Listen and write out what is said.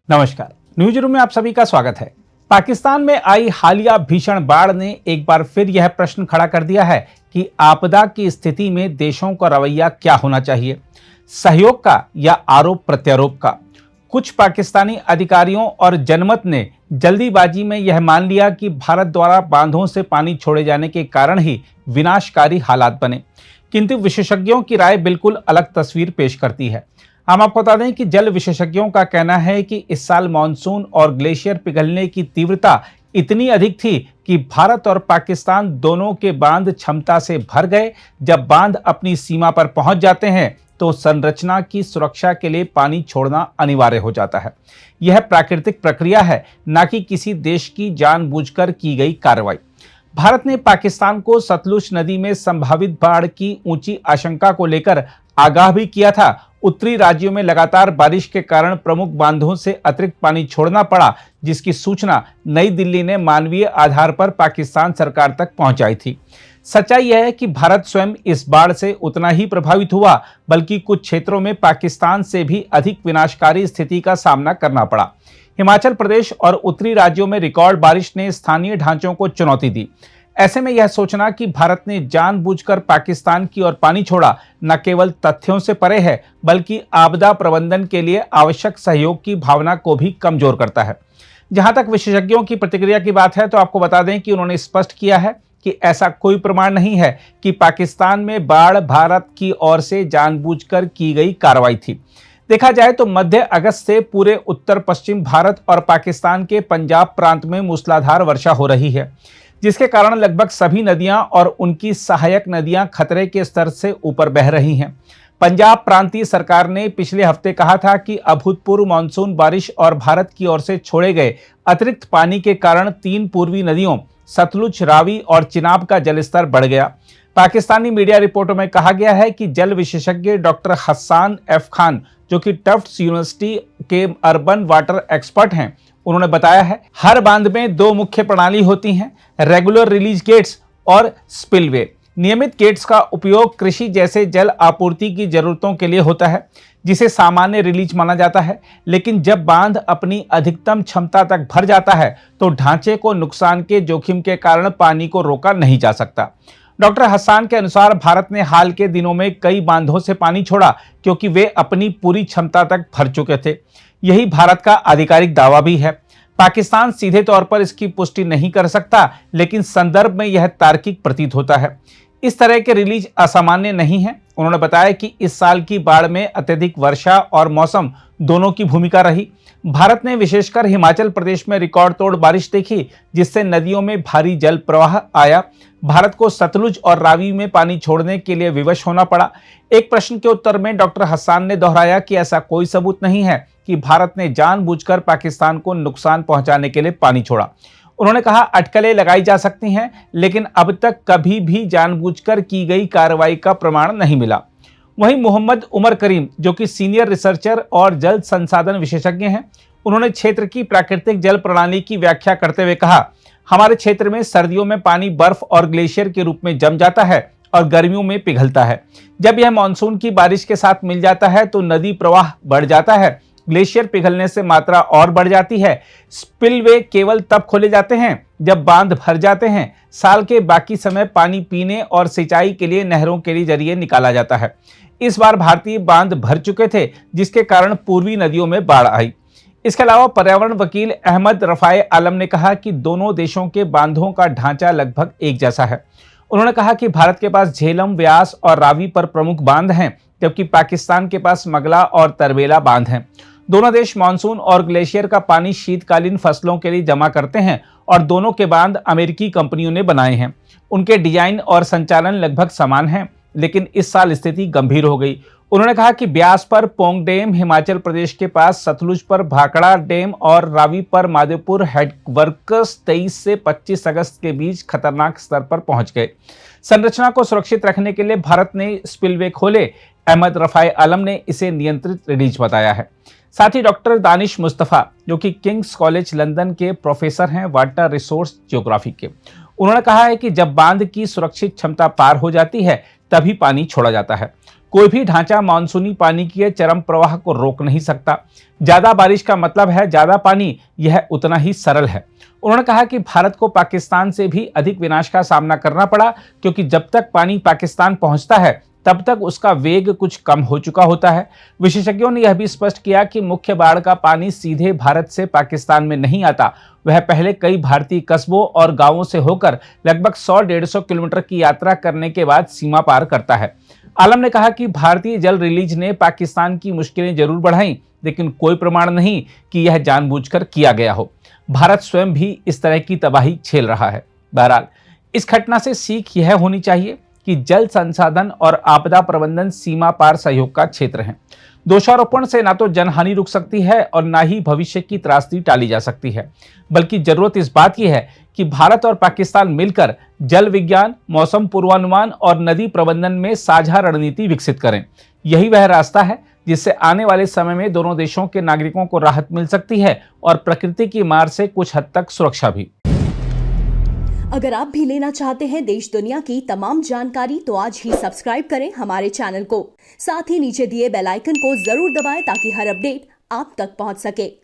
नमस्कार। News room में आप सभी का स्वागत है। पाकिस्तान में आई हालिया भीषण बाढ़ ने एक बार फिर यह प्रश्न खड़ा कर दिया है कि आपदा की स्थिति में देशों का रवैया क्या होना चाहिए, सहयोग का या आरोप प्रत्यारोप का। कुछ पाकिस्तानी अधिकारियों और जनमत ने जल्दीबाजी में यह मान लिया कि भारत द्वारा बांधों से पानी छोड़े जाने के कारण ही विनाशकारी हालात बने, किंतु विशेषज्ञों की राय बिल्कुल अलग तस्वीर पेश करती है। हम आपको बता दें कि जल विशेषज्ञों का कहना है कि इस साल मानसून और ग्लेशियर पिघलने की तीव्रता इतनी अधिक थी कि भारत और पाकिस्तान दोनों के बांध क्षमता से भर गए। जब बांध अपनी सीमा पर पहुंच जाते हैं तो संरचना की सुरक्षा के लिए पानी छोड़ना अनिवार्य हो जाता है। यह प्राकृतिक प्रक्रिया है, न कि किसी देश की जानबूझकर की गई कार्रवाई। भारत ने पाकिस्तान को सतलुज नदी में संभावित बाढ़ की ऊंची आशंका को लेकर आगाह भी किया था। उत्तरी राज्यों में लगातार बारिश के कारण प्रमुख बांधों से अतिरिक्त पानी छोड़ना पड़ा, जिसकी सूचना नई दिल्ली ने मानवीय आधार पर पाकिस्तान सरकार तक पहुंचाई थी। सच्चाई यह है कि भारत स्वयं इस बाढ़ से उतना ही प्रभावित हुआ, बल्कि कुछ क्षेत्रों में पाकिस्तान से भी अधिक विनाशकारी स्थिति का सामना करना पड़ा। हिमाचल प्रदेश और उत्तरी राज्यों में रिकॉर्ड बारिश ने स्थानीय ढांचों को चुनौती दी। ऐसे में यह सोचना कि भारत ने जानबूझकर पाकिस्तान की ओर पानी छोड़ा न केवल तथ्यों से परे है, बल्कि आपदा प्रबंधन के लिए आवश्यक सहयोग की भावना को भी कमजोर करता है। जहां तक विशेषज्ञों की प्रतिक्रिया की बात है तो आपको बता दें कि उन्होंने स्पष्ट किया है कि ऐसा कोई प्रमाण नहीं है कि पाकिस्तान में बाढ़ भारत की ओर से जानबूझकर की गई कार्रवाई थी। देखा जाए तो मध्य अगस्त से पूरे उत्तर पश्चिम भारत और पाकिस्तान के पंजाब प्रांत में मूसलाधार वर्षा हो रही है, जिसके कारण लगभग सभी नदियां और उनकी सहायक नदियां खतरे के स्तर से ऊपर बह रही हैं। पंजाब प्रांतीय सरकार ने पिछले हफ्ते कहा था कि अभूतपूर्व मानसून बारिश और भारत की ओर से छोड़े गए अतिरिक्त पानी के कारण 3 पूर्वी नदियों सतलुज, रावी और चिनाब का जलस्तर बढ़ गया। पाकिस्तानी मीडिया रिपोर्टों में कहा गया है कि जल विशेषज्ञ डॉक्टर हसन एफ खान, जो कि टफ्ट्स यूनिवर्सिटी के अर्बन वाटर एक्सपर्ट हैं, उन्होंने बताया है हर बांध में 2 मुख्य प्रणाली होती हैं, रेगुलर रिलीज गेट्स और स्पिलवे। नियमित गेट्स का उपयोग कृषि जैसे जल आपूर्ति की जरूरतों के लिए होता है, जिसे सामान्य रिलीज माना जाता है। लेकिन जब बांध अपनी अधिकतम क्षमता तक भर जाता है तो ढांचे को नुकसान के जोखिम के कारण पानी को रोका नहीं जा सकता। डॉक्टर हसन के अनुसार भारत ने हाल के दिनों में कई बांधों से पानी छोड़ा क्योंकि वे अपनी पूरी क्षमता तक भर चुके थे। यही भारत का आधिकारिक दावा भी है। पाकिस्तान सीधे तौर पर इसकी पुष्टि नहीं कर सकता, लेकिन संदर्भ में यह तार्किक प्रतीत होता है। इस तरह के रिलीज असामान्य नहीं है। उन्होंने बताया कि इस साल की बाढ़ में अत्यधिक वर्षा और मौसम दोनों की भूमिका रही। भारत ने विशेषकर हिमाचल प्रदेश में रिकॉर्ड तोड़ बारिश देखी, जिससे नदियों में भारी जल प्रवाह आया। भारत को सतलुज और रावी में पानी छोड़ने के लिए विवश होना पड़ा। एक प्रश्न के उत्तर में डॉक्टर हसन ने दोहराया कि ऐसा कोई सबूत नहीं है कि भारत ने जानबूझकर पाकिस्तान को नुकसान पहुंचाने के लिए पानी छोड़ा। उन्होंने कहा अटकलें लगाई जा सकती हैं, लेकिन अब तक कभी भी जानबूझकर की गई कार्रवाई का प्रमाण नहीं मिला। वहीं मोहम्मद उमर करीम, जो कि सीनियर रिसर्चर और जल संसाधन विशेषज्ञ हैं, उन्होंने क्षेत्र की प्राकृतिक जल प्रणाली की व्याख्या करते हुए कहा, हमारे क्षेत्र में सर्दियों में पानी बर्फ और ग्लेशियर के रूप में जम जाता है और गर्मियों में पिघलता है। जब यह मानसून की बारिश के साथ मिल जाता है तो नदी प्रवाह बढ़ जाता है। ग्लेशियर पिघलने से मात्रा और बढ़ जाती है। स्पिलवे केवल तब खोले जाते हैं जब बांध भर जाते हैं। साल के बाकी समय पानी पीने और सिंचाई के लिए नहरों के जरिए निकाला जाता है। इस बार भारतीय बांध भर चुके थे, जिसके कारण पूर्वी नदियों में बाढ़ आई। इसके अलावा पर्यावरण वकील अहमद रफाए आलम ने कहा कि दोनों देशों के बांधों का ढांचा लगभग एक जैसा है। उन्होंने कहा कि भारत के पास झेलम, व्यास और रावी पर प्रमुख बांध हैं, जबकि पाकिस्तान के पास मगला और तरबेला बांध हैं। दोनों देश मानसून और ग्लेशियर का पानी शीतकालीन फसलों के लिए जमा करते हैं और दोनों के बांध अमेरिकी कंपनियों ने बनाए हैं। उनके डिजाइन और संचालन लगभग समान हैं, लेकिन इस साल स्थिति गंभीर हो गई। उन्होंने कहा कि ब्यास पर पोंग डैम, हिमाचल प्रदेश के पास सतलुज पर भाखड़ा डैम और रावी पर माधोपुर हेडवर्क्स 23 से 25 अगस्त के बीच खतरनाक स्तर पर पहुंच गए। संरचना को सुरक्षित रखने के लिए भारत ने स्पिलवे खोले। अहमद रफाए आलम ने इसे नियंत्रित रिलीज बताया है। साथ ही डॉक्टर दानिश मुस्तफा, जो कि किंग्स कॉलेज लंदन के प्रोफेसर हैं वाटर रिसोर्स ज्योग्राफी के, उन्होंने कहा है कि जब बांध की सुरक्षित क्षमता पार हो जाती है तभी पानी छोड़ा जाता है। कोई भी ढांचा मानसूनी पानी के चरम प्रवाह को रोक नहीं सकता। ज्यादा बारिश का मतलब है ज्यादा पानी, यह उतना ही सरल है। उन्होंने कहा कि भारत को पाकिस्तान से भी अधिक विनाश का सामना करना पड़ा, क्योंकि जब तक पानी पाकिस्तान पहुंचता है तब तक उसका वेग कुछ कम हो चुका होता है। विशेषज्ञों ने यह भी स्पष्ट किया कि मुख्य बाढ़ का पानी सीधे भारत से पाकिस्तान में नहीं आता, वह पहले कई भारतीय कस्बों और गांवों से होकर लगभग 100-150 किलोमीटर की यात्रा करने के बाद सीमा पार करता है। आलम ने कहा कि भारतीय जल रिलीज ने पाकिस्तान की मुश्किलें जरूर बढ़ाई, लेकिन कोई प्रमाण नहीं कि यह जानबूझकर किया गया हो। भारत स्वयं भी इस तरह की तबाही झेल रहा है। बहरहाल, इस घटना से सीख यह होनी चाहिए कि जल संसाधन और आपदा प्रबंधन सीमा पार सहयोग का क्षेत्र है। दोषारोपण से ना तो जनहानि रुक सकती है और ना ही भविष्य की त्रासदी टाली जा सकती है, बल्कि जरूरत इस बात की है कि भारत और पाकिस्तान मिलकर जल विज्ञान, मौसम पूर्वानुमान और नदी प्रबंधन में साझा रणनीति विकसित करें। यही वह रास्ता है जिससे आने वाले समय में दोनों देशों के नागरिकों को राहत मिल सकती है और प्रकृति की मार से कुछ हद तक सुरक्षा भी। अगर आप भी लेना चाहते हैं देश दुनिया की तमाम जानकारी तो आज ही सब्सक्राइब करें हमारे चैनल को। साथ ही नीचे दिए बेल आइकन को जरूर दबाएं ताकि हर अपडेट आप तक पहुंच सके।